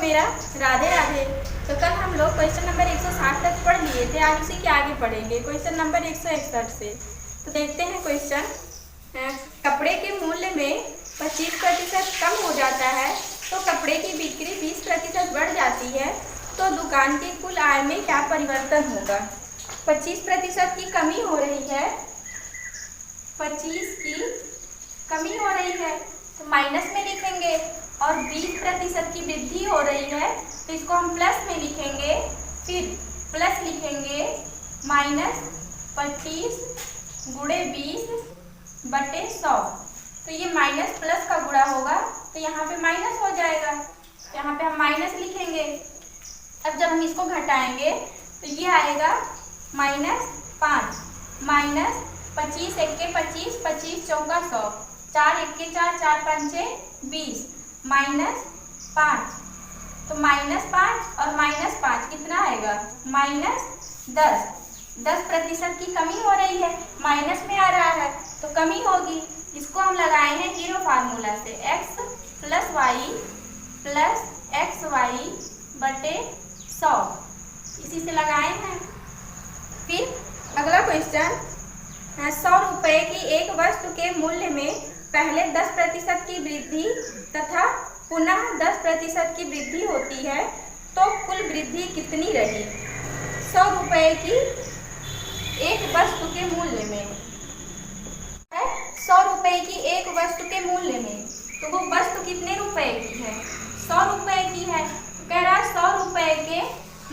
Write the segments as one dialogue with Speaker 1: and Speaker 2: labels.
Speaker 1: मेरा राधे राधे। तो कल हम लोग क्वेश्चन नंबर 160 तक पढ़ लिए थे, आज उसी के आगे पढ़ेंगे क्वेश्चन नंबर 161 से। तो देखते हैं क्वेश्चन। कपड़े के मूल्य में 25% कम हो जाता है तो कपड़े की बिक्री 20% बढ़ जाती है, तो दुकान की कुल आय में क्या परिवर्तन होगा। 25% की कमी हो रही है, 25 की कमी हो रही है तो माइनस में लिखेंगे, और 20% की वृद्धि हो रही है तो इसको हम प्लस में लिखेंगे। फिर प्लस लिखेंगे -25 गुणे 20/100। तो ये माइनस प्लस का गुणा होगा तो यहाँ पे माइनस हो जाएगा, तो यहाँ पे हम माइनस लिखेंगे। अब जब हम इसको घटाएंगे तो ये आएगा -5 -25 1 25 25 चौका 100, 4 1 4 4 5 20 -5, तो -5 और -5 कितना आएगा -10। 10% की कमी हो रही है, माइनस में आ रहा है तो कमी होगी। इसको हम लगाए हैं जीरो फार्मूला से, x + y + xy/100, इसी से लगाए हैं। फिर अगला क्वेश्चन, 100 रुपये की एक वस्तु के मूल्य में पहले 10% की वृद्धि तथा पुनः 10% की वृद्धि होती है तो कुल वृद्धि कितनी रही। 100 रुपये की एक वस्तु के मूल्य में है, 100 रुपये की एक वस्तु के मूल्य में, तो वो वस्तु कितने रुपए की है, 100 रुपये की है। तो कह रहा है 100 रुपये के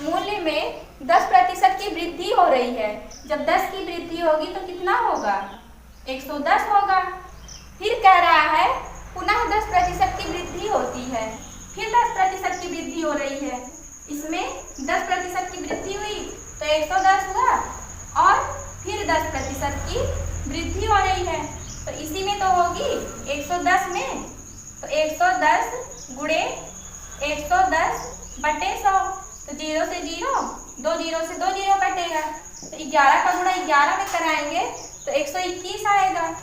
Speaker 1: मूल्य में 10% की वृद्धि हो रही है। जब 10 की वृद्धि होगी तो कितना होगा, 110 होगा। फिर कह रहा है पुनः 10% की वृद्धि होती है, फिर 10% की वृद्धि हो रही है। इसमें 10% की वृद्धि हुई तो 110 हुआ, और फिर 10% की वृद्धि हो रही है तो इसी में तो होगी 110 में, तो 110 गुणे 110/100, तो 0 से 0, 2 0 से 2 0 कटेगा, तो 11 का गुणा 11 में कराएंगे तो 121 आएगा,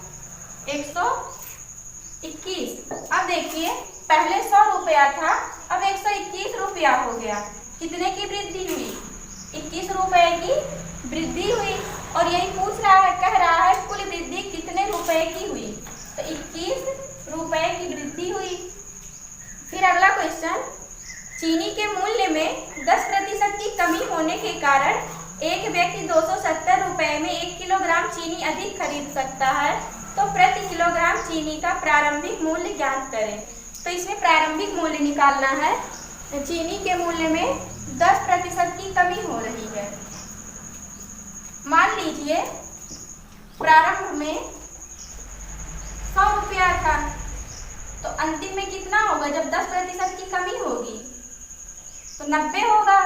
Speaker 1: 121। अब देखिए पहले 100 रुपया था, अब 121 रुपया हो गया। कितने की वृद्धि हुई, 21 रुपये की वृद्धि हुई, और यही पूछ रहा है, कह रहा है कुल वृद्धि कितने रुपए की हुई, तो 21 रुपये की वृद्धि हुई। फिर अगला क्वेश्चन, चीनी के मूल्य में 10% की कमी होने के कारण एक व्यक्ति 270 रुपये में 1 किलोग्राम चीनी अधिक खरीद सकता है, तो प्रति किलोग्राम चीनी का प्रारंभिक मूल्य ज्ञात करें। तो इसमें प्रारंभिक मूल्य निकालना है। चीनी के मूल्य में 10% की कमी हो रही है। मान लीजिए प्रारंभ में 100 रुपया था, तो अंतिम में कितना होगा, जब 10% की कमी होगी तो 90 होगा।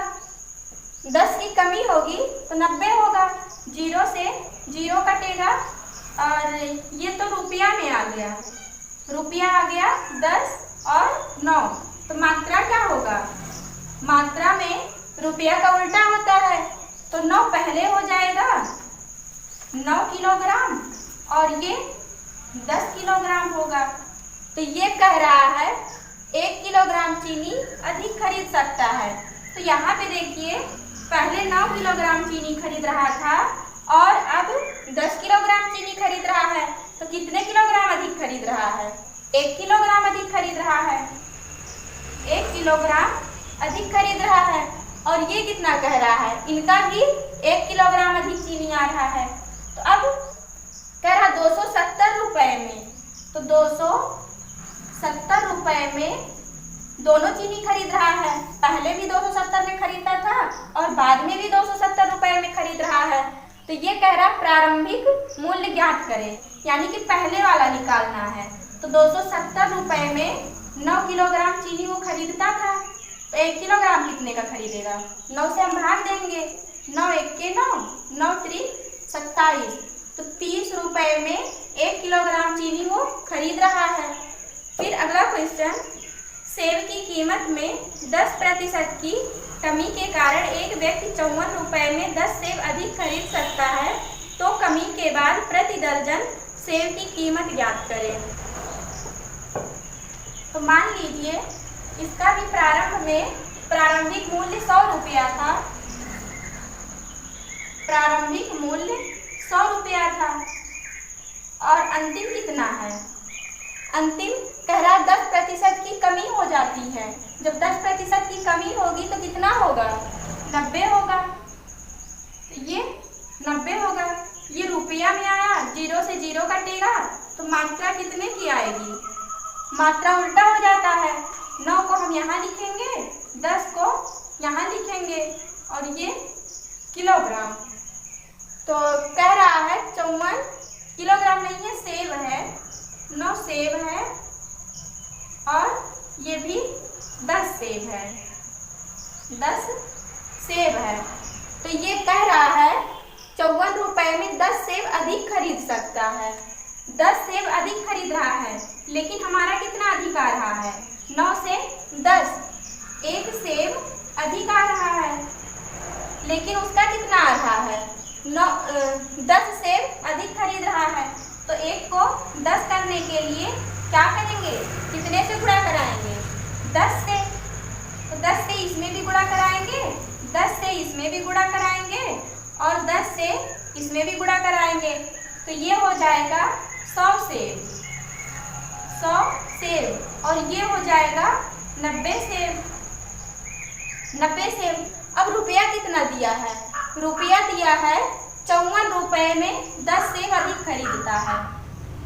Speaker 1: 10 की कमी होगी तो 90 होगा, 0 से 0 कटेगा, और ये तो रुपया में आ गया, रुपया आ गया 10 और 9, तो मात्रा क्या होगा, मात्रा में रुपया का उल्टा होता है, तो 9 पहले हो जाएगा 9 किलोग्राम, और ये 10 किलोग्राम होगा। तो ये कह रहा है 1 किलोग्राम चीनी अधिक खरीद सकता है। तो यहाँ पे देखिए पहले 9 किलोग्राम चीनी खरीद रहा था और अब 10 किलोग्राम चीनी खरीद रहा है, तो कितने किलोग्राम अधिक खरीद रहा है, 1 किलोग्राम अधिक खरीद रहा है, 1 किलोग्राम अधिक खरीद रहा है। और ये कितना कह रहा है, इनका भी 1 किलोग्राम अधिक चीनी आ रहा है। तो अब कह रहा 270 रुपये में, तो 270 रुपये में दोनों चीनी खरीद रहा है, पहले भी 270 में खरीदता था और बाद में भी 270 रुपये में खरीद रहा है। तो ये कह रहा प्रारंभिक मूल्य ज्ञात करें, यानी कि पहले वाला निकालना है। तो 270 रुपये में 9 किलोग्राम चीनी वो खरीदता था, तो 1 किलोग्राम कितने का खरीदेगा, 9 से हम भाग देंगे, 9 1 के 9, 9 3 27, तो 30 रुपये में 1 किलोग्राम चीनी वो खरीद रहा है। फिर अगला क्वेश्चन, सेब की कीमत में 10% की कमी के कारण एक व्यक्ति 54 रुपये में 10 सेब अधिक खरीद सकता है, तो कमी के बाद प्रति दर्जन सेब की कीमत ज्ञात करें। तो मान लीजिए इसका भी प्रारंभ में प्रारंभिक मूल्य 100 रुपया था। प्रारंभिक मूल्य 100 रुपया था और अंतिम कितना है? अंतिम कह रहा 10% की कमी हो जाती है। जब 10% की कमी होगी तो कितना होगा? 90 होगा। ये 90 होगा। ये रुपया में आया, 0 से 0 कटेगा तो मात्रा कितने की आएगी? मात्रा उल्टा हो जाता है। 9 को हम यहाँ लिखेंगे, 10 को यहाँ लिखेंगे और ये किलोग्राम। तो कह रहा है 54 किलोग्राम नहीं है, सेब है, 9 सेब है और ये भी 10 सेब है, 10 सेब है। तो ये कह रहा है 54 रुपए में 10 सेब अधिक खरीद सकता है। 10 सेब अधिक खरीद रहा है, लेकिन हमारा कितना अधिक आ रहा है? 9 से 10, 1 सेब अधिक आ रहा है, लेकिन उसका कितना आ रहा है? 10 सेब अधिक खरीद रहा है। तो 1 को 10 करने के लिए क्या करेंगे? कितने से गुणा कराएंगे? 10 से। तो 10 से इसमें भी गुणा कराएंगे, 10 से इसमें भी गुणा कराएंगे और 10 से इसमें भी गुणा कराएंगे। तो ये हो जाएगा 100 सेब, 100 सेब और ये हो जाएगा 90 सेब, 90 सेब। अब रुपया कितना दिया है? रुपया दिया है 54 रुपए में 10 सेब अधिक खरीदता है।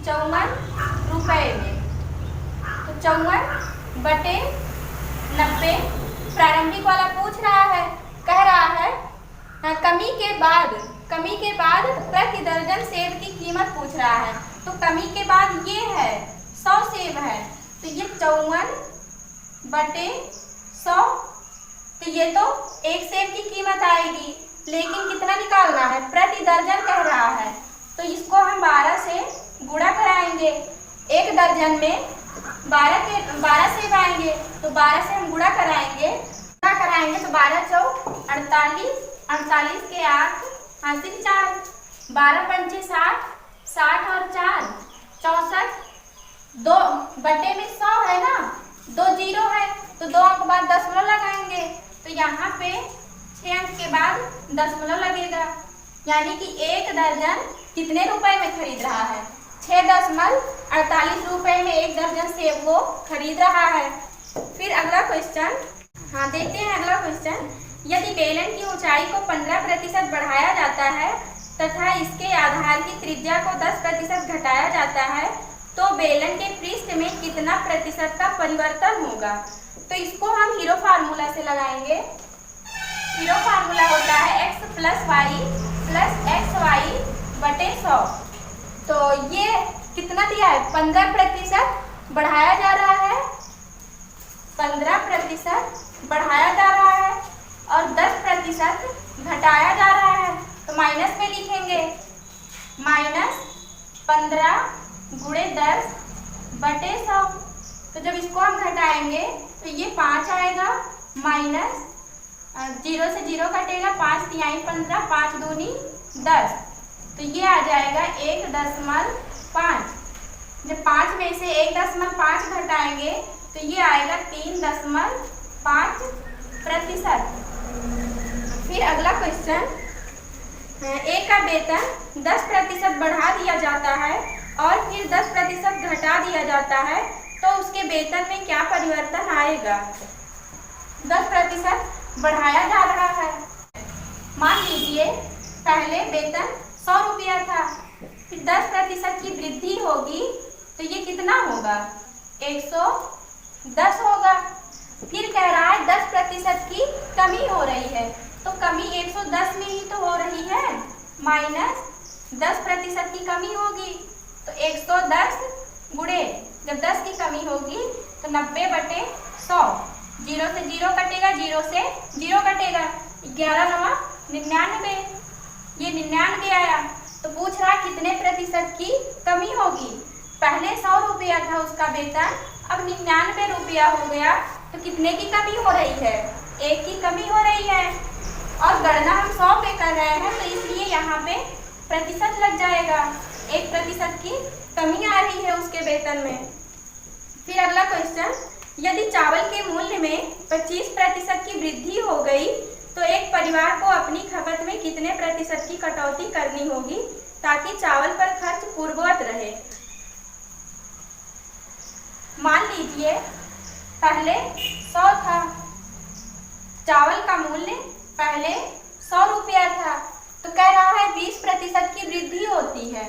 Speaker 1: 54 रुपए में, तो 54 बटे 90। प्रारंभिक वाला पूछ रहा है, कह रहा है कमी के बाद प्रति दर्जन सेब की कीमत पूछ रहा है। तो कमी के बाद ये है 100 सेब है, तो ये 54 बटे 100। तो ये तो 1 सेब की कीमत आएगी, लेकिन कितना निकालना है? प्रति दर्जन कह रहा है, तो इसको हम 12 से गुणा कराएंगे। 1 दर्जन में 12 सेब आएंगे, तो 12 से हम गुणा कराएंगे तो 12 चौक 48, 48 के 8 हासिल 4, 12 पंचे 60, 60 और 4 64, 2 बटे में 100 है ना, 2 जीरो है तो 2 अंक बाद दशमलव लगाएंगे। तो यहाँ पे 6 अंक के बाद दशमलव लगेगा, यानी कि 1 दर्जन कितने रुपए में खरीद रहा है? 6.48 रुपए में 1 दर्जन सेब वो खरीद रहा है। फिर अगला क्वेश्चन, हाँ देखते हैं अगला क्वेश्चन। यदि बेलन की ऊंचाई को 15% बढ़ाया जाता है तथा इसके आधार की त्रिज्या को 10% घटाया जाता है, तो बेलन के पृष्ठ में कितना प्रतिशत का परिवर्तन होगा? तो इसको हम हीरो फार्मूला से लगाएंगे। हीरो फार्मूला होता है x + y + xy बटे 100। तो ये कितना दिया है? 15% बढ़ाया जा रहा है, 15% बढ़ाया जा रहा है और 10% घटाया जा रहा है। तो माइनस में लिखेंगे, -15 × 10 बटे 100। तो जब इसको हम घटाएंगे तो ये 5 आएगा, माइनस 0 से 0 कटेगा, 5 तिहाई 15, 5 दूनी 10। तो ये आ जाएगा 1.5। जब 5 में से 1.5 घटाएंगे तो ये आएगा 3.5%। फिर अगला क्वेश्चन, ए का वेतन 10% बढ़ा दिया जाता है और फिर 10% घटा दिया जाता है, तो उसके वेतन में क्या परिवर्तन आएगा? 10% बढ़ाया जा रहा है। मान लीजिए पहले वेतन 100 रुपया था, फिर 10% की वृद्धि होगी तो ये कितना होगा? 110 होगा। फिर कह रहा है 10% की कमी हो रही है, तो कमी 110 में ही तो हो रही है, माइनस 10% की कमी होगी तो 110 गुणे जब 10 की कमी होगी तो 90 बटे 100। 0 से 0 कटेगा, 0 से 0 कटेगा, 11 9 99, ये 99 आया। तो पूछ रहा कितने प्रतिशत की कमी होगी? पहले 100 रुपया था उसका वेतन, अब 99 रुपया हो गया, तो कितने की कमी हो रही है? 1 की कमी हो रही है। और गणना हम 100 पे कर रहे हैं तो इसलिए यहाँ पे प्रतिशत लग जाएगा, 1% की कमी आ रही है उसके वेतन में। फिर अगला क्वेश्चन, यदि चावल के मूल्य में 25% की वृद्धि हो गई तो एक परिवार को अपनी खपत में कितने प्रतिशत की कटौती करनी होगी ताकि चावल पर खर्च पूर्ववत रहे। मान लीजिए पहले 100 था, चावल का मूल्य पहले 100 रुपया था, तो कह रहा है 20% की वृद्धि होती है।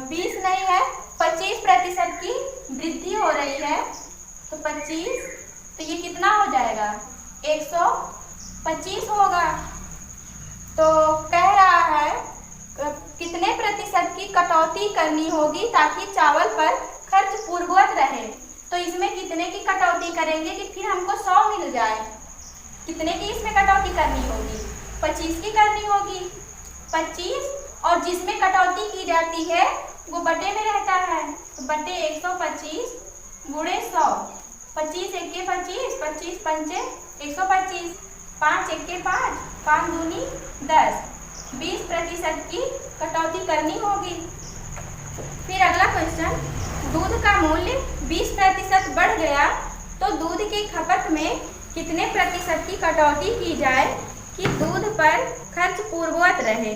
Speaker 1: 20 नहीं है, 25% की वृद्धि हो रही है, तो 25, तो ये कितना हो जाएगा 125 होगा। तो कह रहा है कितने प्रतिशत की कटौती करनी होगी ताकि चावल पर खर्च पूर्ववत रहे। तो इसमें कितने की कटौती करेंगे कि फिर हमको 100 मिल जाए। कितने की इसमें कटौती करनी होगी? 25 की करनी होगी। 25, और जिसमें कटौती की जाती है वो बटे में रहता है, तो बटे 125 गुणे 100। 25 एके 25, 25 पंचे 125, 5 एके 5, 5 दूनी 10, 20% की कटौती करनी होगी। फिर अगला क्वेश्चन, दूध का मूल्य 20% बढ़ गया तो दूध की खपत में कितने प्रतिशत की कटौती की जाए कि दूध पर खर्च पूर्ववत रहे।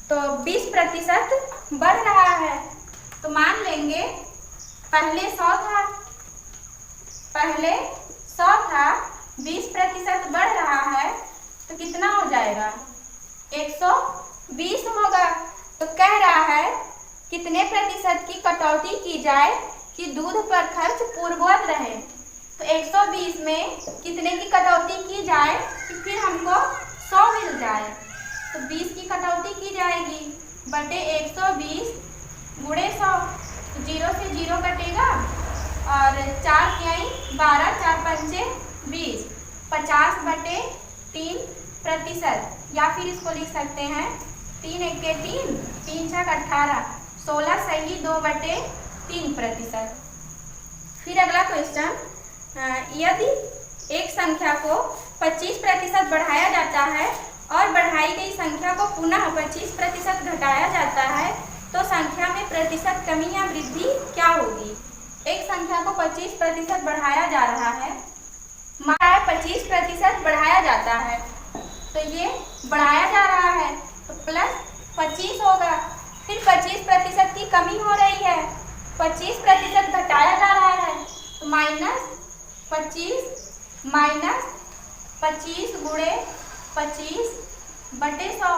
Speaker 1: तो 20% बढ़ रहा है, तो मान लेंगे पहले 100 था, 20% बढ़ रहा है तो कितना हो जाएगा 120 होगा। तो कह रहा है कितने प्रतिशत की कटौती की जाए कि दूध पर खर्च पूर्ववत रहे। तो 120 में कितने की कटौती की जाए कि फिर हमको 100 मिल जाए। तो 20 की कटौती की जाएगी, बटे 120 गुणे 100, तो 0 से 0 कटेगा और 4 तिहाई 12, 4 पंचे 20, 50/3%, या फिर इसको लिख सकते हैं 3 एके 3, 3 छक 18, 16 सही 2/3%। फिर अगला क्वेश्चन, यदि एक संख्या को 25% बढ़ाया जाता है और बढ़ाई गई संख्या को पुनः 25% घटाया जाता है तो संख्या में प्रतिशत कमी या वृद्धि क्या होगी। एक संख्या को 25% बढ़ाया जा रहा है, मान 25% बढ़ाया जाता है, तो ये बढ़ाया जा रहा है तो प्लस 25 होगा। फिर 25% की कमी हो रही है, 25% घटाया जा रहा है, तो -25 गुणे 25/100।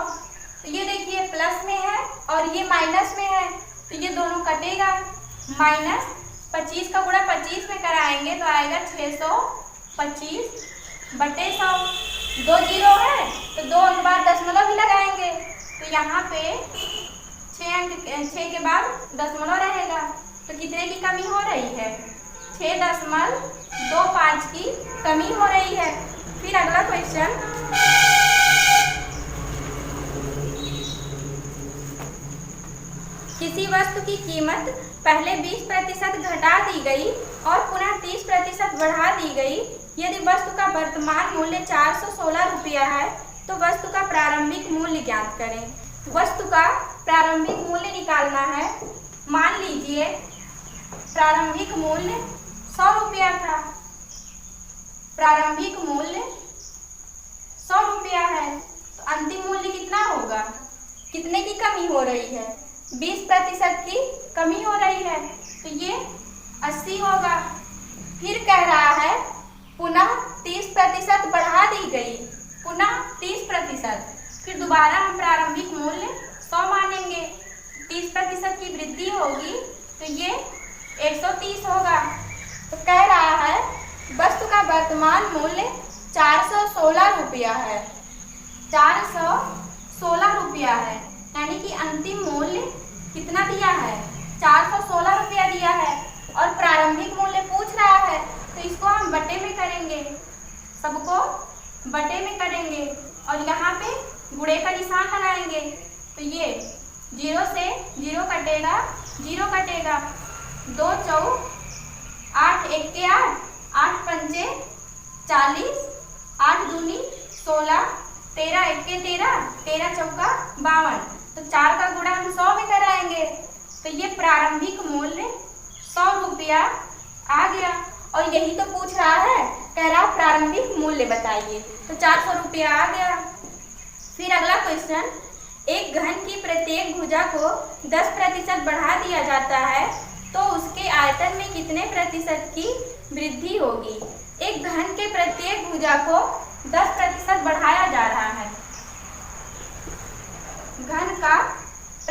Speaker 1: तो ये देखिए प्लस में है और ये माइनस में है, तो ये दोनों कटेगा। -25 का गुणा 25 में कराएंगे तो आएगा 625/100। 2 जीरो है तो 2 अंक बाद दशमलव भी लगाएंगे, तो यहाँ पे 6 के बाद दशमलव रहेगा, तो कितने की कमी हो रही है 6.25 की कमी हो रही है। फिर अगला क्वेश्चन, किसी वस्तु की कीमत पहले 20% घटा दी गई और पुनः 30% बढ़ा दी गई। यदि वस्तु का वर्तमान मूल्य 416 रुपया है तो वस्तु का प्रारंभिक मूल्य ज्ञात करें। वस्तु का प्रारंभिक मूल्य निकालना है। मान लीजिए प्रारंभिक मूल्य 100 रुपया था, प्रारंभिक मूल्य 100 रुपया है, तो अंतिम मूल्य कितना होगा? कितने की कमी हो रही है? 20% की कमी हो रही है, तो ये 80 होगा। फिर कह रहा है पुनः 30% बढ़ा दी गई, पुनः 30%, फिर दोबारा हम प्रारंभिक मूल्य 100 मानेंगे, 30% की वृद्धि होगी तो ये 130 होगा। तो कह रहा है वस्तु का वर्तमान मूल्य 416 रुपया है, 416 रुपया है, यानी कि अंतिम मूल्य कितना दिया है 416 रुपया दिया है, और प्रारंभिक मूल्य पूछ रहा है तो इसको हम बटे में करेंगे, सबको बटे में करेंगे और यहाँ पे गुणे का निशान लगाएंगे, तो ये 0 से 0 कटेगा, 0 कटेगा, 2 चौक 8 एके 8, 8 पंचे 40, 8 दूनी 16, 13 एके 13, 13 चौका 52, तो 4 का गुणा हम 100 में कराएंगे, तो ये प्रारंभिक मूल्य 100 रुपया आ गया। और यही तो पूछ रहा है, कह रहा प्रारंभिक मूल्य बताइए, तो 400 रुपया आ गया। फिर अगला क्वेश्चन, एक घन की प्रत्येक भुजा को 10% बढ़ा दिया जाता है तो उसके आयतन में कितने प्रतिशत की वृद्धि होगी। एक घन के प्रत्येक भुजा को 10% बढ़ाया जा रहा है। घन का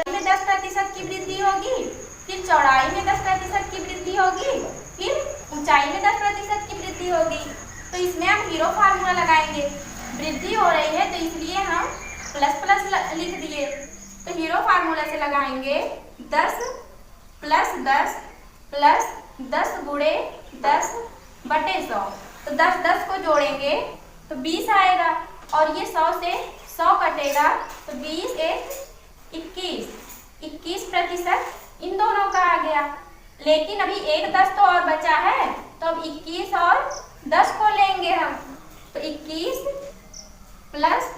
Speaker 1: में 10% की वृद्धि होगी, फिर चौड़ाई में 10% की वृद्धि होगी, फिर ऊंचाई में 10% की वृद्धि होगी। तो इसमें हम हीरो फार्मूला लगाएंगे। वृद्धि हो रही है तो इसलिए हम प्लस प्लस लिख दिए। तो हीरो फार्मूला से लगाएंगे 10 + 10 + 10 × 10/100। तो 10 को जोड़ेंगे तो 20 आएगा और ये 100 से 100 कटेगा तो 20 × 1 = 21% इन दोनों का आ गया। लेकिन अभी एक 10 तो और बचा है, तो अब 21 और 10 को लेंगे हम। तो 21 +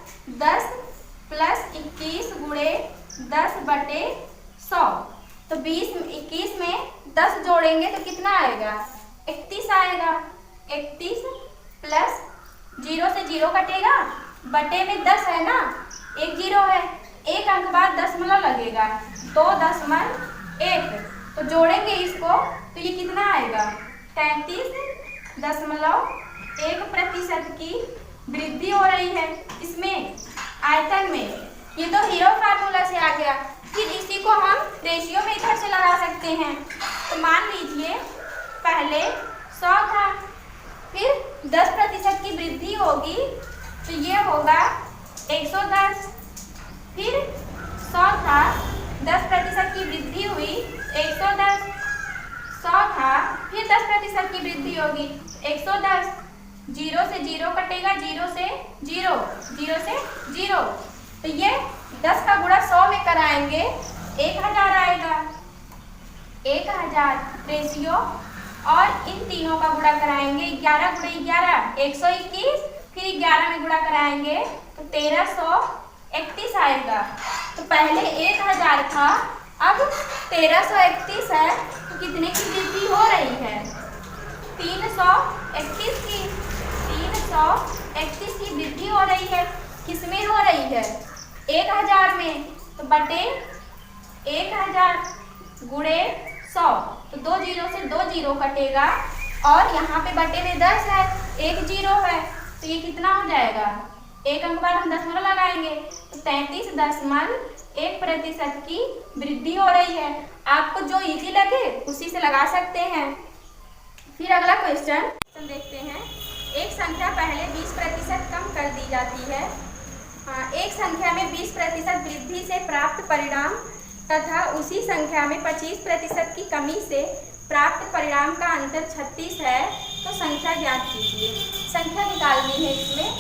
Speaker 1: 10 + 21 × 10/100। तो 21 में 10 जोड़ेंगे तो कितना आएगा, 31 आएगा। 31 प्लस 0 से 0 कटेगा, बटे में 10 है ना, एक 0 है, एक अंक बाद दशमलव लगेगा, 2.1। तो जोड़ेंगे इसको तो ये कितना आएगा, 33.1% की वृद्धि हो रही है इसमें आयतन में। ये तो हीरो फार्मूला से आ गया। फिर इसी को हम रेशियो मेथड से लगा सकते हैं। तो मान लीजिए पहले 100 था, फिर 10% की वृद्धि होगी तो ये होगा 110। फिर 100 था, 10% की वृद्धि हुई 110। 100 था, फिर 10% की वृद्धि होगी 110। 0 से 0 कटेगा, 0 से 0, 0 से 0। तो ये 10 का गुणा 100 में कराएंगे 1000 आएगा। 1000 रेशियो, और इन तीनों का गुणा कराएंगे 11 × 11 121, फिर 11 में गुणा कराएंगे तो 1331 आएगा। तो पहले 1000 था, अब 1331 है, तो कितने की वृद्धि हो रही है, 331 की। 331 की वृद्धि हो रही है, किसमें हो रही है, 1000 में। तो बटे 1000 गुणे 100, तो 2 0 से 2 0 कटेगा, और यहाँ पे बटे में 10 है, एक 0 है, तो ये कितना हो जाएगा, एक अंक बाद हम दशमलव लगाएंगे तो 33.1% की वृद्धि हो रही है। आपको जो इजी लगे उसी से लगा सकते हैं। फिर अगला क्वेश्चन देखते हैं। एक संख्या पहले 20% कम कर दी जाती है। एक संख्या में 20% वृद्धि से प्राप्त परिणाम तथा उसी संख्या में 25% की कमी से प्राप्त परिणाम का अंतर 36 है, तो संख्या ज्ञात कीजिए। संख्या निकालनी है इसमें।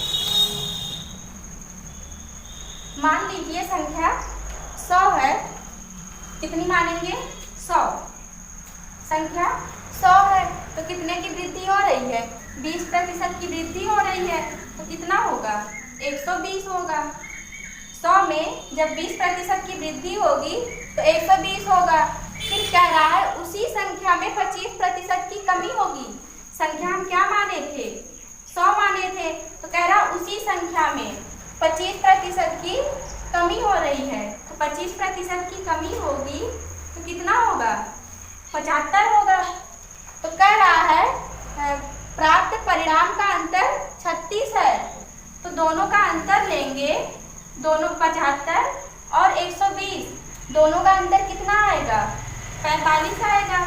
Speaker 1: मान लीजिए संख्या 100 है, कितनी मानेंगे, 100। संख्या 100 है तो कितने की वृद्धि हो रही है, 20% की वृद्धि हो रही है, तो कितना होगा, 120 होगा। 100 में जब 20% की वृद्धि होगी तो 120 होगा। फिर कह रहा है उसी संख्या में 25% की कमी होगी। संख्या हम क्या माने थे, 100 माने थे, तो कह रहा उसी संख्या में 25% की कमी हो रही है। तो 25% की कमी होगी तो कितना होगा, 75 होगा। तो कह रहा है प्राप्त परिणाम का अंतर 36 है, तो दोनों का अंतर लेंगे, दोनों 75 और 120, दोनों का अंतर कितना आएगा, 45 आएगा।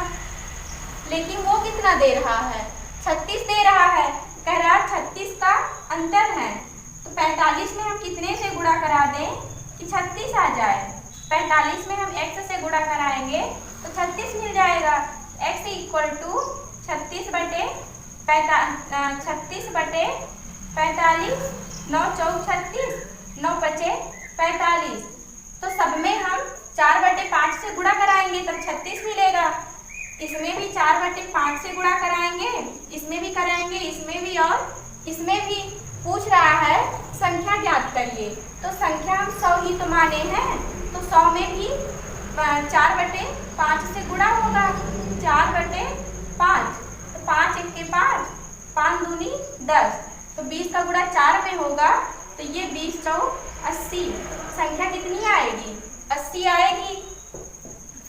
Speaker 1: लेकिन वो कितना दे रहा है, 36 दे रहा है, कह रहा है 36 का अंतर है। तो 45 में हम कितने से गुणा करा दें कि 36 आ जाए। 45 में हम x से गुणा कराएंगे तो 36 मिल जाएगा। x = 36 बटे 45, 9 × 4 = 36, 9 × 5 = 45। तो सब में हम 4/5 से गुणा कराएंगे तब 36 मिलेगा। इसमें भी 4/5 से गुणा कराएंगे, इसमें भी कराएंगे, इसमें भी और इसमें भी। पूछ रहा है संख्या ज्ञात करिए, तो संख्या हम 100 ही तो माने हैं, तो 100 में भी 4/5 से गुणा होगा, 4/5। 5 एक के 5, 5 दूनी 10, तो 20 का गुणा 4 में होगा, तो ये 20 चौ 80, संख्या कितनी आएगी? 80 आएगी।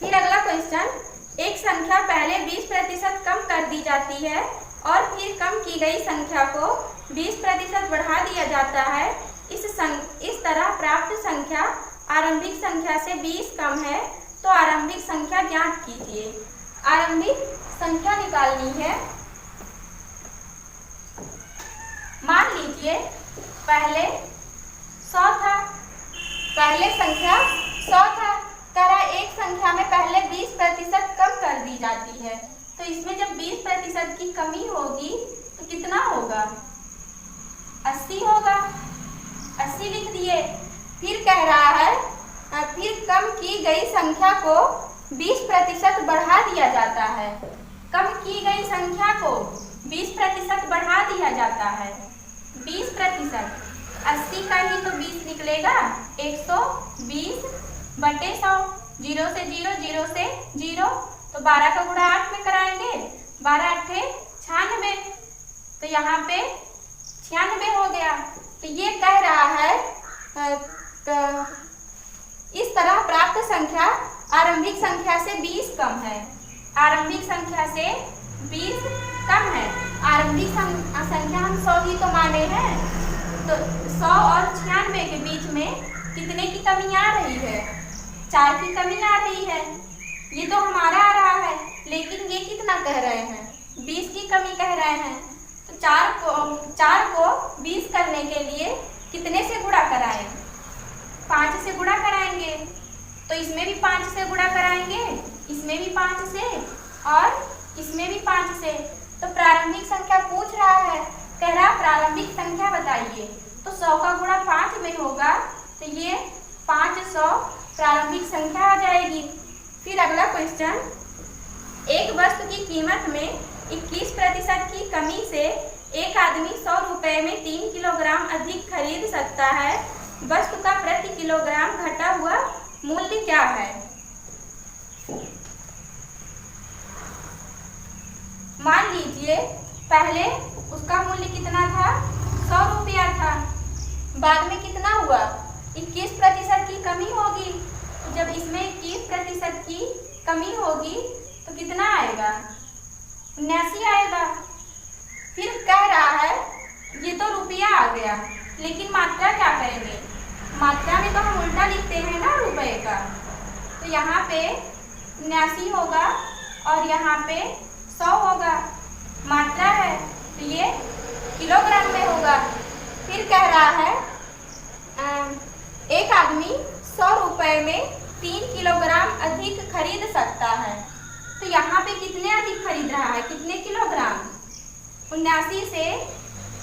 Speaker 1: फिर अगला क्वेश्चन, एक संख्या पहले 20% कम कर दी जाती है और फिर कम की गई संख्या को 20% बढ़ा दिया जाता है। इस तरह प्राप्त संख्या आरंभिक संख्या से 20 कम है, तो आरंभिक संख्या ज्ञात कीजिए। आरंभिक संख्या निकालनी है। मान लीजिए पहले 100 था, पहले संख्या 100 था, कह रहा एक संख्या में पहले 20% कम कर दी जाती है, तो इसमें जब 20% की कमी होगी तो कितना होगा? 80 होगा। 80 लिख दिए। फिर कह रहा है फिर कम की गई संख्या को 20% बढ़ा दिया जाता है। कम की गई संख्या को 20% बढ़ा दिया जाता है। 20%, 80 का ही तो 20 निकलेगा, 120 बटे 100, 0 से 0, 0 से 0, तो 12 का गुणा 8 में कराएंगे, 12 8 96, तो यहाँ पे 96 हो गया। तो ये कह रहा है इस तरह प्राप्त संख्या आरंभिक संख्या से 20 कम है। आरंभिक संख्या से 20 कम है। आरंभिक संख्या हम 100 ही तो माने हैं, तो 100 और 96 के बीच में कितने की कमी आ रही है? 4 की कमी आ रही है। ये तो हमारा आ रहा है, लेकिन ये कितना कह रहे हैं? 20 की कमी कह रहे हैं। तो 4 को 20 करने के लिए कितने से गुणा कराएं? 5 से गुणा कराएंगे, तो इसमें भी 5 से गुणा कराएंगे, इसमें भी 5 से और इसमें भी 5 से। तो प्रारंभिक संख्या पूछ रहा है, कह रहा प्रारंभिक संख्या बताइए, तो 100 का गुणा 5 में होगा, तो ये 500 प्रारंभिक संख्या आ जाएगी। फिर अगला क्वेश्चन, एक वस्तु की कीमत में 21% की कमी से एक आदमी 100 रुपये में 3 किलोग्राम अधिक खरीद सकता है। वस्तु का प्रति किलोग्राम घटा हुआ मूल्य क्या है? मान लीजिए पहले उसका मूल्य कितना था? 100 रुपया था। बाद में कितना हुआ? 21% की कमी होगी। जब इसमें 21% की कमी होगी तो कितना आएगा? 79 आएगा। फिर कह रहा है ये तो रुपया आ गया, लेकिन मात्रा क्या करेंगे? मात्रा में तो हम उल्टा लिखते हैं ना रुपए का, तो यहाँ पे 79 होगा और यहाँ पे 100 होगा। मात्रा है तो ये किलोग्राम में होगा। फिर कह रहा है एक आदमी 100 रुपये में 3 किलोग्राम अधिक खरीद सकता है, तो यहाँ पे कितने अधिक खरीद रहा है? कितने किलोग्राम? 79 से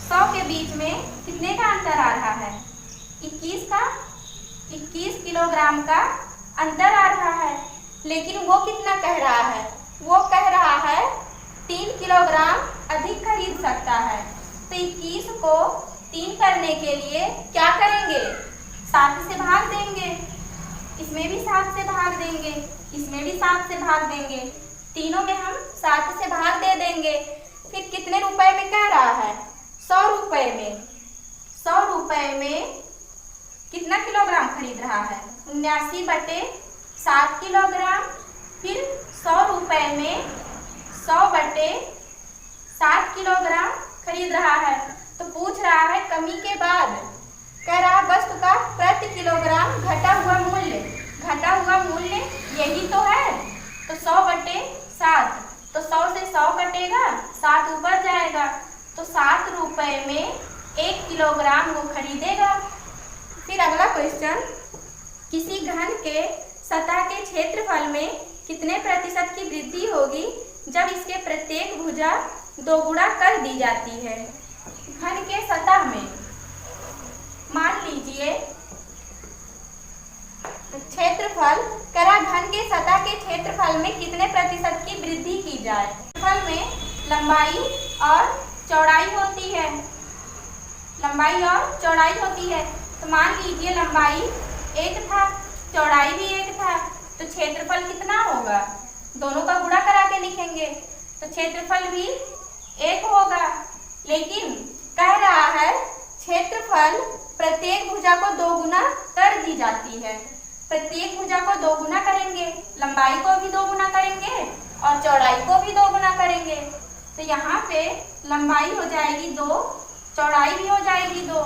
Speaker 1: 100 के बीच में कितने का अंतर आ रहा है? 21 किलोग्राम का अंतर आ रहा है। लेकिन वो कितना कह रहा है? वो कह रहा है 3 किलोग्राम अधिक खरीद सकता है। तो 21 को 3 करने के लिए क्या करेंगे? 7 से भाग देंगे, इसमें भी 7 से भाग देंगे, इसमें भी 7 से भाग देंगे, तीनों में हम 7 से भाग दे देंगे। फिर कितने रुपए में कह रहा है? 100 रुपये में। 100 रुपये में कितना किलोग्राम खरीद रहा है? 79 बटे 7 किलोग्राम। फिर 100 रुपये में 100 बटे 7 किलोग्राम खरीद रहा है। तो पूछ रहा है कमी के बाद, कह रहा वस्तु का प्रति किलोग्राम घटा हुआ मूल्य। घटा हुआ मूल्य यही तो है, तो 100 बटे 7, तो 100 से 100 कटेगा, 7 ऊपर जाएगा, तो 7 रुपये में 1 किलोग्राम वो खरीदेगा। फिर अगला क्वेश्चन, किसी घन के सतह के क्षेत्रफल में कितने प्रतिशत की वृद्धि होगी जब इसके प्रत्येक भुजा 2 गुणा कर दी जाती है? घन के सतह में मान लीजिए क्षेत्रफल, करा घन के सतह के क्षेत्रफल में कितने प्रतिशत की वृद्धि की जाए? क्षेत्रफल में लंबाई और चौड़ाई होती है, लंबाई और चौड़ाई होती है। तो मान लीजिए लंबाई 1 था, चौड़ाई भी 1 था, तो क्षेत्रफल कितना होगा? दोनों का गुणा करा के लिखेंगे, तो क्षेत्रफल भी 1 होगा। लेकिन कह रहा है क्षेत्रफल प्रत्येक भुजा को 2 गुना कर दी जाती है। प्रत्येक भुजा को 2 गुना करेंगे, लंबाई को भी 2 गुना करेंगे और चौड़ाई को भी 2 गुना करेंगे। तो यहाँ पे लंबाई हो जाएगी 2, चौड़ाई भी हो जाएगी 2।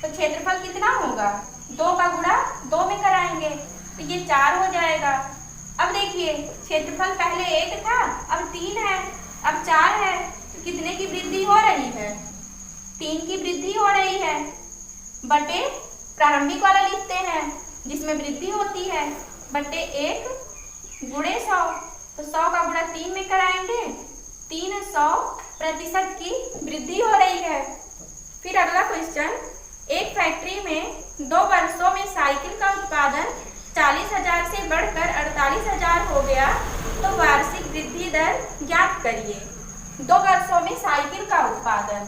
Speaker 1: तो क्षेत्रफल कितना होगा? 2 का गुणा 2 में कराएंगे तो ये 4 हो जाएगा। अब देखिए क्षेत्रफल पहले 1 था, अब 3 है, अब 4 है। तो कितने की वृद्धि हो रही है? 3 की वृद्धि हो रही है। बटे प्रारंभिक वाला लिखते हैं जिसमें वृद्धि होती है, बटे 1 गुणे 100। तो 100 का गुणा 3 में कराएंगे, 300% की वृद्धि हो रही है। फिर अगला क्वेश्चन, एक फैक्ट्री में 2 वर्षों में साइकिल का उत्पादन 40,000 से बढ़कर 48,000 हो गया, तो वार्षिक वृद्धि दर ज्ञात करिए। 2 वर्षों में साइकिल का उत्पादन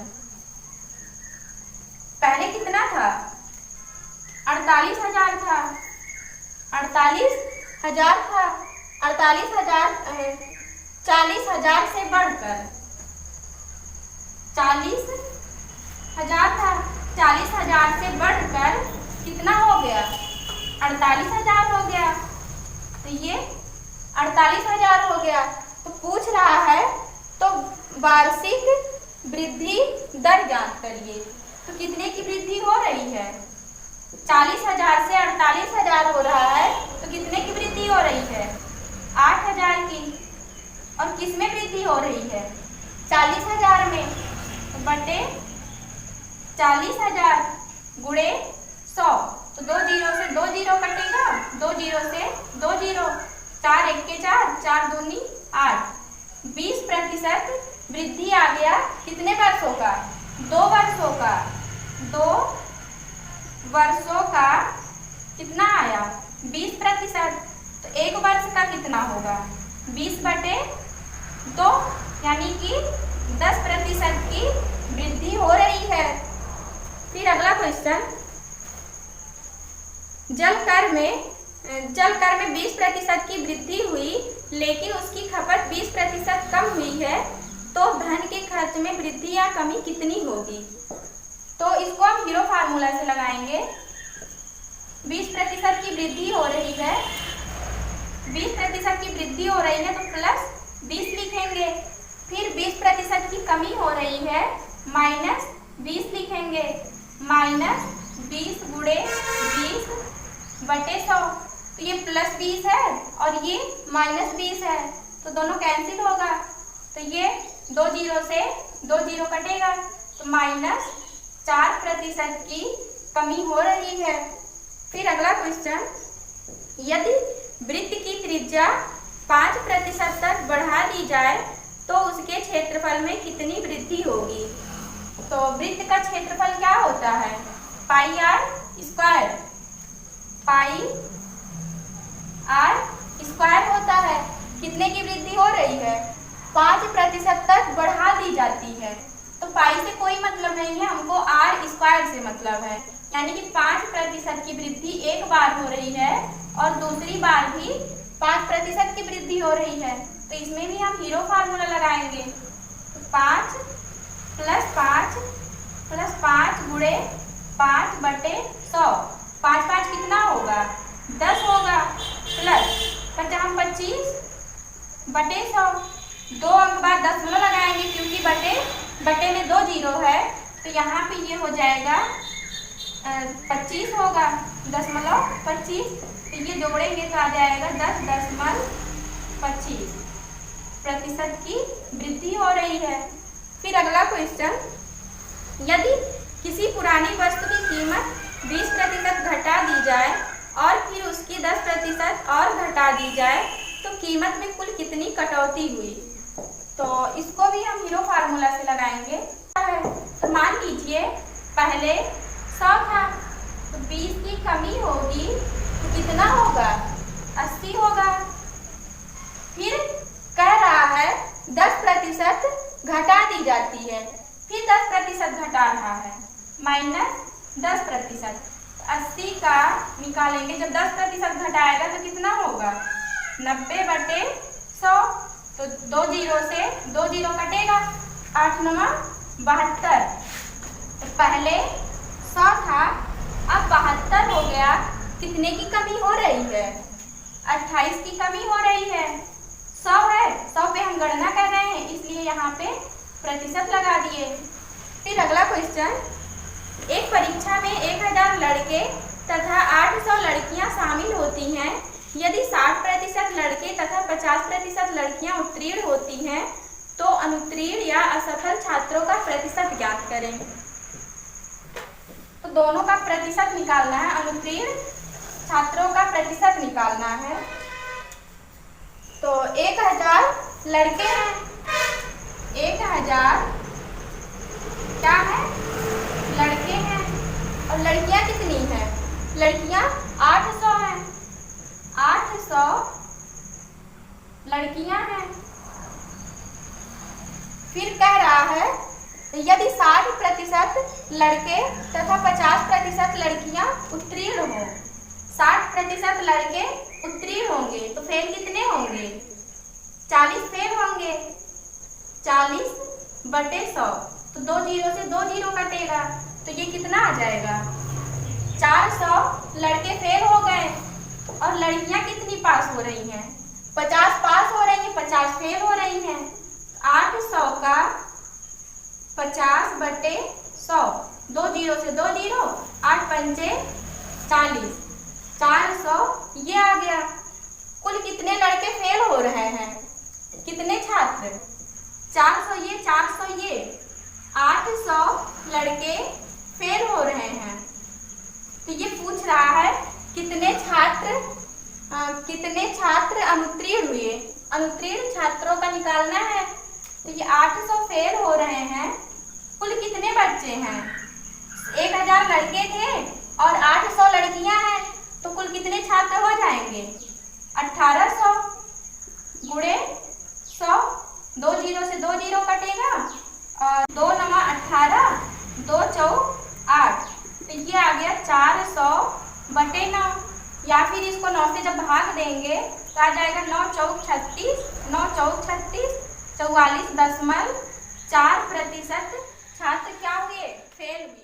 Speaker 1: पहले कितना था? 48,000 था, 48,000 था, 48,000 40,000 से बढ़कर 40,000 था, 40,000 से बढ़कर कितना हो गया? 48,000 हो गया। तो ये 48,000 हो गया। तो पूछ रहा है तो वार्षिक वृद्धि दर ज्ञात करिए। तो कितने की वृद्धि हो रही है? 40,000 से 48,000 हो रहा है, तो कितने की वृद्धि हो रही है? 8,000 की। और किस में वृद्धि हो रही है? 40,000 में। तो बटे 40,000 गुणे 100। तो 2 जीरो से 2 जीरो कटेगा, 2 जीरो से 2 जीरो, 4 1 के 4, 4 दूनी 8। 20% वृद्धि आ गया। कितने वर्षों का? 2 वर्षों का। 2 वर्षों का कितना आया? 20%। तो 1 वर्ष का कितना होगा? 20 बटे 2, यानी कि 10% की वृद्धि हो रही है। फिर अगला क्वेश्चन, जल कर में 20% की वृद्धि हुई, लेकिन उसकी खपत 20% कम हुई है, तो धन के खर्च में वृद्धि या कमी कितनी होगी? तो इसको हम हीरो फार्मूला से लगाएंगे। 20% की वृद्धि हो रही है, 20% की वृद्धि हो रही है तो प्लस 20 लिखेंगे। फिर 20% की कमी हो रही है, माइनस 20 लिखेंगे। माइनस 20 गुणे 20 बटे 100। तो ये प्लस 20 है और ये माइनस 20 है, तो दोनों कैंसिल होगा। तो ये 2 जीरो से 2 जीरो कटेगा, तो माइनस 4% की कमी हो रही है। फिर अगला क्वेश्चन, यदि वृत्त की त्रिज्या 5% तक बढ़ा दी जाए तो उसके क्षेत्रफल में कितनी वृद्धि होगी? तो वृत्त का क्षेत्रफल क्या होता है? Pi r square. Pi r square होता है। कितने की वृद्धि हो रही है? 5% तक बढ़ा दी जाती है। तो पाई से कोई मतलब नहीं है, हमको आर स्क्वायर से मतलब है। यानी कि 5% की वृद्धि एक बार हो रही है और दूसरी बार भी 5% की वृद्धि हो रही है। तो इसमें भी हम हीरो फार्मूला लगाएंगे। तो 5 प्लस 5 गुणे 5 बटे 100। 5 5 कितना होगा? 10 होगा। प्लस 25 बटे 100। 2 अंक बाद दशमलव लगाएंगे क्योंकि बटे में 2 जीरो है, तो यहाँ पे ये हो जाएगा 25 होगा, 10.25। तो ये जोड़ेंगे तो आ जाएगा 10.25% की वृद्धि हो रही है। फिर अगला क्वेश्चन, यदि किसी पुरानी वस्तु की कीमत 20% घटा दी जाए और फिर उसकी 10% और घटा दी जाए तो कीमत में कुल कितनी कटौती हुई? तो इसको भी हम हीरो फार्मूला से लगाएंगे। तो मान लीजिए पहले 100 था, तो 20 की कमी होगी तो कितना होगा? 80 होगा। फिर कह रहा है 10% घटा दी जाती है, फिर 10% घटा रहा है, -10%। 80 का निकालेंगे, जब 10% घटाएगा तो कितना होगा? 90 बटे 100। तो 2 जीरो से 2 जीरो कटेगा, 8 नमा 72। तो पहले 100 था, अब 72 हो गया। कितने की कमी हो रही है? 28 की कमी हो रही है। 100 है, 100 पे हम गणना कर रहे हैं, इसलिए यहाँ पे प्रतिशत लगा दिए। फिर अगला क्वेश्चन, एक परीक्षा में 1000 लड़के तथा 800 लड़कियां शामिल होती हैं। यदि 60% लड़के तथा 50% लड़कियां उत्तीर्ण होती हैं तो अनुत्तीर्ण या असफल छात्रों का प्रतिशत ज्ञात करें। तो दोनों का प्रतिशत निकालना है, अनुत्तीर्ण छात्रों का प्रतिशत निकालना है। तो 1000 लड़के हैं, 1000 क्या है? लड़के हैं। और लड़कियां कितनी हैं? लड़कियां 800 हैं, 800 लड़कियां हैं। फिर कह रहा है यदि 60% लड़के तथा 50% लड़कियां उत्तीर्ण हो। 60% लड़के उत्तीर्ण होंगे तो फेल कितने होंगे? 40 फेल होंगे। 40/100, तो 2 जीरो से 2 जीरो कटेगा, तो ये कितना आ जाएगा? 400 लड़के फेल हो गए और लड़कियां कितनी पास हो रही हैं? 50 पास हो रही हैं, 50 फेल हो रही हैं। 800 का 50/100, 2 जीरो से 2 जीरो, 8 पंचे 40, 400 ये आ गया। कुल कितने लड़के फेल हो रहे हैं? कितने छात्र? 400 ये, 400 ये, 800 लड़के फेल हो रहे हैं। तो ये पूछ रहा है कितने छात्र अनुत्तीर्ण हुए। अनुत्तीर्ण छात्रों का निकालना है। तो ये 800 फेल हो रहे हैं, कुल कितने बच्चे हैं? 1000 लड़के थे और 800 लड़कियां हैं, तो कुल कितने छात्र हो जाएंगे? 1800 गुणे 100, 2 जीरो से 2 जीरो कटेगा और 2 नमा 18, 2 चौक 8, तो ये आ गया 400/9। या फिर इसको 9 से जब भाग देंगे तो आ जाएगा 9 चौक 36, 9 चौक 36, 44.4% छात्र क्या हुए? फेल हुए।